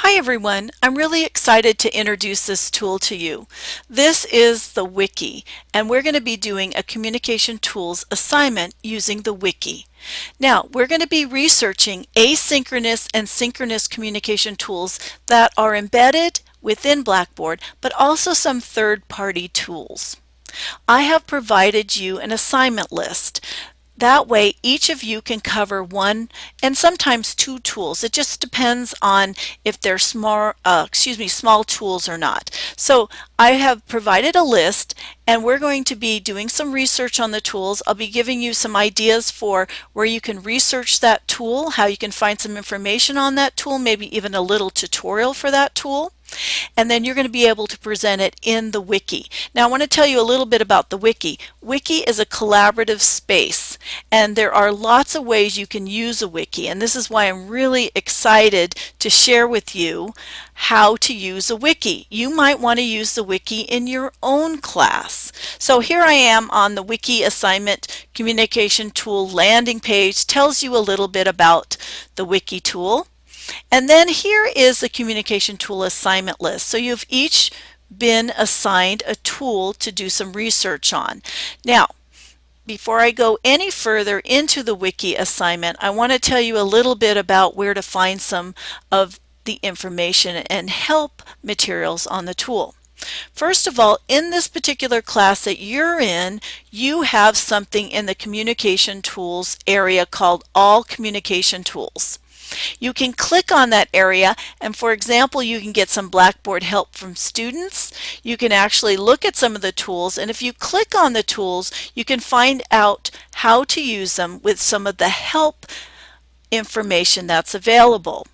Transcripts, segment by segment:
Hi everyone, I'm really excited to introduce this tool to you. This is the Wiki, and we're going to be doing a communication tools assignment using the Wiki. Now, we're going to be researching asynchronous and synchronous communication tools that are embedded within Blackboard, but also some third-party tools. I have provided you an assignment list. That way, each of you can cover one and sometimes two tools. It just depends on if they're small tools or not. So I have provided a list, and we're going to be doing some research on the tools. I'll be giving you some ideas for where you can research that tool, how you can find some information on that tool, maybe even a little tutorial for that tool. And then you're going to be able to present it in the Wiki. Now I want to tell you a little bit about the Wiki. Wiki is a collaborative space, and there are lots of ways you can use a Wiki, and this is why I'm really excited to share with you how to use a Wiki. You might want to use the Wiki in your own class. So here I am on the Wiki assignment communication tool landing page. Tells you a little bit about the Wiki tool. And then here is the communication tool assignment list. So you've each been assigned a tool to do some research on. Now, before I go any further into the Wiki assignment, I want to tell you a little bit about where to find some of the information and help materials on the tool. First of all, in this particular class that you're in, you have something in the communication tools area called All Communication Tools. You can click on that area, and for example, you can get some Blackboard help from students. You can actually look at some of the tools, and if you click on the tools, you can find out how to use them with some of the help information that's available.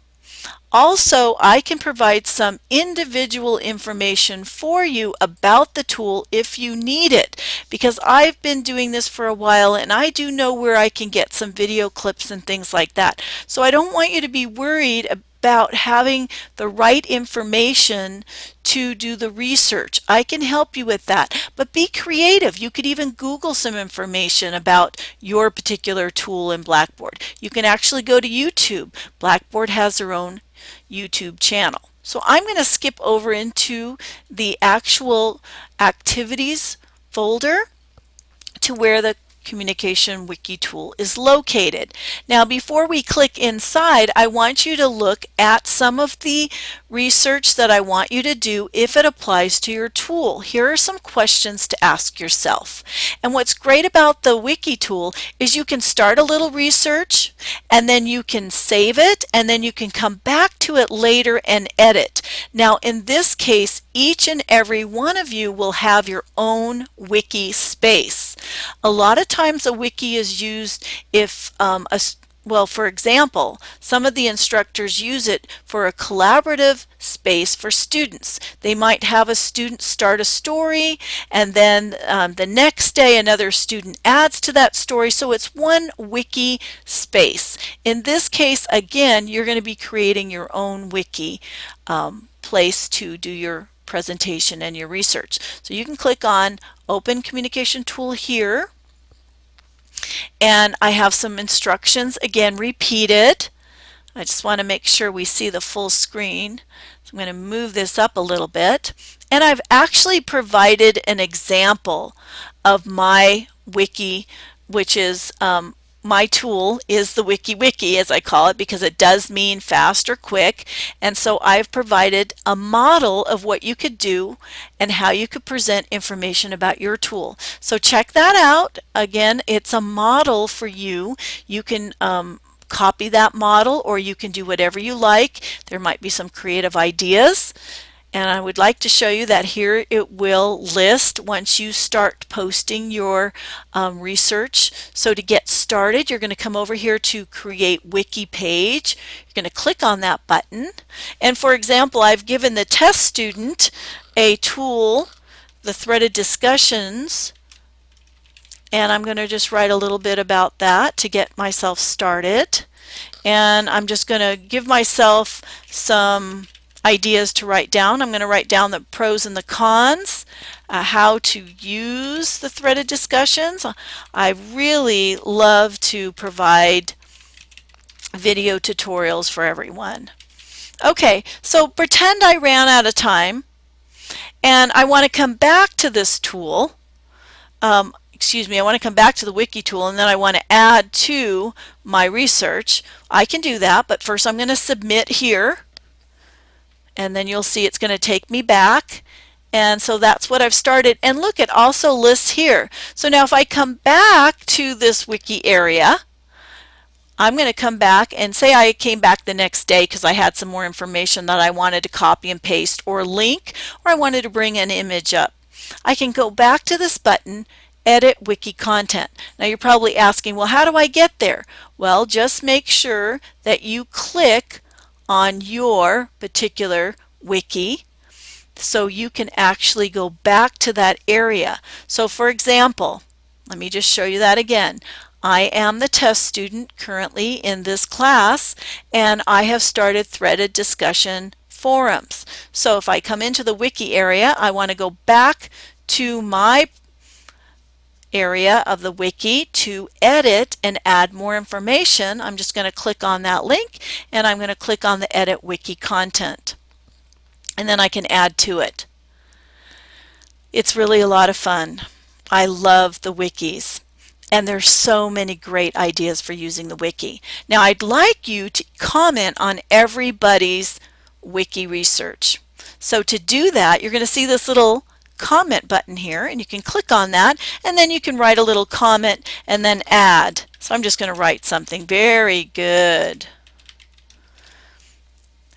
Also, I can provide some individual information for you about the tool if you need it, because I've been doing this for a while and I do know where I can get some video clips and things like that. So I don't want you to be worried about having the right information to do the research. I can help you with that, but be creative. You could even Google some information about your particular tool in Blackboard. You can actually go to YouTube. Blackboard has their own YouTube channel. So I'm going to skip over into the actual activities folder to where the Communication Wiki tool is located. Now before we click inside, I want you to look at some of the research that I want you to do if it applies to your tool. Here are some questions to ask yourself. And what's great about the Wiki tool is you can start a little research, and then you can save it, and then you can come back to it later and edit. Now in this case, each and every one of you will have your own Wiki space. A lot of times a Wiki is used if well, for example, some of the instructors use it for a collaborative space for students. They might have a student start a story, and then the next day another student adds to that story, so it's one Wiki space. In this case, again, you're going to be creating your own Wiki place to do your presentation and your research. So you can click on Open Communication Tool here, and I have some instructions, again repeated. I just want to make sure we see the full screen. So I'm going to move this up a little bit, and I've actually provided an example of my Wiki, which is my tool is the Wiki, as I call it, because it does mean fast or quick. And so I've provided a model of what you could do and how you could present information about your tool. So check that out. Again, it's a model for you. You can copy that model, or you can do whatever you like. There might be some creative ideas. And I would like to show you that here it will list once you start posting your research. So to get started, you're going to come over here to Create Wiki Page. You're going to click on that button. And for example, I've given the test student a tool, the threaded discussions, and I'm going to just write a little bit about that to get myself started. And I'm just going to give myself some ideas to write down. I'm going to write down the pros and the cons, how to use the threaded discussions. I really love to provide video tutorials for everyone. Okay, so pretend I ran out of time and I want to come back to this tool. Excuse me, I want to come back to the Wiki tool and then I want to add to my research. I can do that, but first I'm going to submit here, and then you'll see it's going to take me back. And so that's what I've started. And look, it also lists here. So now if I come back to this Wiki area, I'm going to come back and say I came back the next day because I had some more information that I wanted to copy and paste or link, or I wanted to bring an image up. I can go back to this button, Edit Wiki Content. Now you're probably asking, well, how do I get there? Well, just make sure that you click on your particular wiki so you can actually go back to that area. So for example, let me just show you that again. I am the test student currently in this class, and I have started threaded discussion forums. So if I come into the wiki area, I want to go back to my area of the wiki to edit and add more information. I'm just going to click on that link and I'm going to click on the Edit Wiki Content, and then I can add to it. It's really a lot of fun. I love the wikis, and there's so many great ideas for using the wiki. Now I'd like you to comment on everybody's wiki research. So to do that, you're going to see this little comment button here, and you can click on that, and then you can write a little comment and then add. So I'm just going to write something. Very good.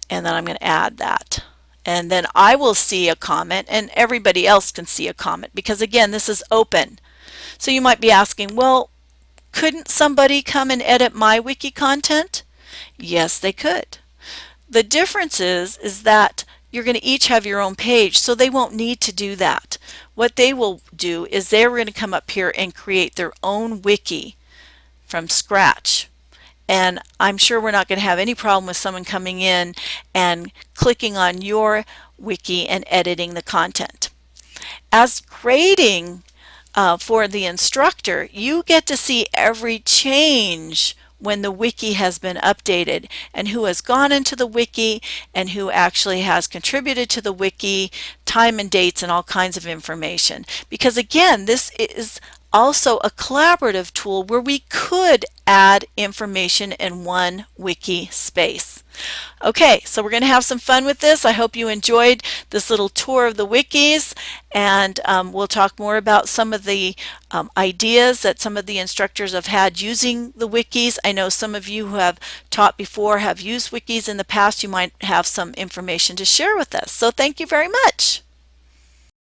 And then I'm going to add that. And then I will see a comment and everybody else can see a comment, because again, this is open. So you might be asking, well, couldn't somebody come and edit my wiki content? Yes, they could. The difference is that you're going to each have your own page, so they won't need to do that. What they will do is they're going to come up here and create their own wiki from scratch. And I'm sure we're not going to have any problem with someone coming in and clicking on your wiki and editing the content. As grading for the instructor, you get to see every change when the wiki has been updated, and who has gone into the wiki and who actually has contributed to the wiki, time and dates, and all kinds of information. Because again, this is also a collaborative tool where we could add information in one wiki space. Okay, so we're going to have some fun with this. I hope you enjoyed this little tour of the wikis, and we'll talk more about some of the ideas that some of the instructors have had using the wikis. I know some of you who have taught before have used wikis in the past. You might have some information to share with us. So thank you very much.